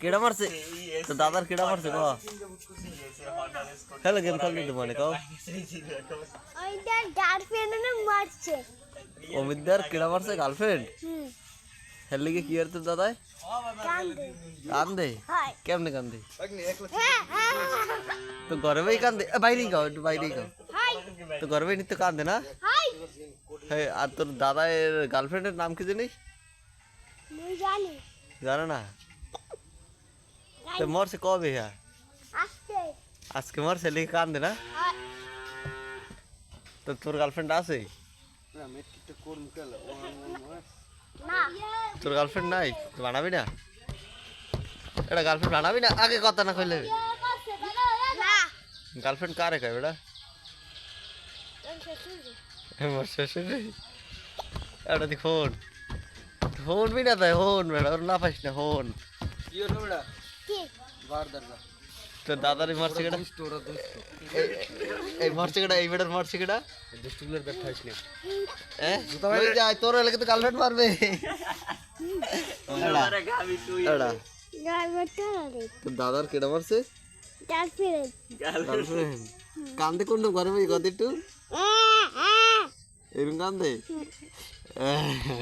কেডা মারছে তো দাদার কেডা মারছে ক খেলে গেম খেলতে মানে কও ওইটার গার্লফ্রেন্ড না মারছে অমিতদার কেডা মারছে গার্লফ্রেন্ড হেললে কি আর তো দাদাই কান্দে কান্দে হয় কেমনে কান্দে হ্যাঁ তো ঘরে ভাই কান্দে বাইরেই গাও একটু বাইরেই গাও হাই তো ঘরে ভাই নিতে কান্দে না হাই হ্যাঁ আর তোর দাদার গার্লফ্রেন্ডের নাম কি জানিস মুই জানি জানে না তো মরছে কবে হ্যাঁ আসছে আজকে মরছে লিখে কান্দে না হাই তো তোর গার্লফ্রেন্ড আছে না তোর গার্লফ্রেন্ড নাই তুই বানাবি না এটা গার্লফ্রেন্ড বানাবি না আগে কথা না কইলে না গার্লফ্রেন্ড কারে কয় বেটা তোর শ্বশুর আমার শ্বশুর এটা দি ফোন ফোন বি না তাই ফোন বেটা ওর না পাইস না ফোন কি হলো বেটা কি বার দরজা তোর দাদারই মারছে কেটা ওরা দুষ্ট এই মারছে কেটা এই বেটার মারছে কেটা দুষ্টগুলোর ব্যাখ্যা হইছ না হ্যাঁ ওই যে তোর এলাকায় তো গার্লফ্রেন্ড মারবে এড়া গার্লফ্রেন্ড রে তোর দাদার কেটা মারছে গার্লফ্রেন্ড গার্লফ্রেন্ড কান্দে কোন ঘরে ভাই কত একটু এরকম কান্দে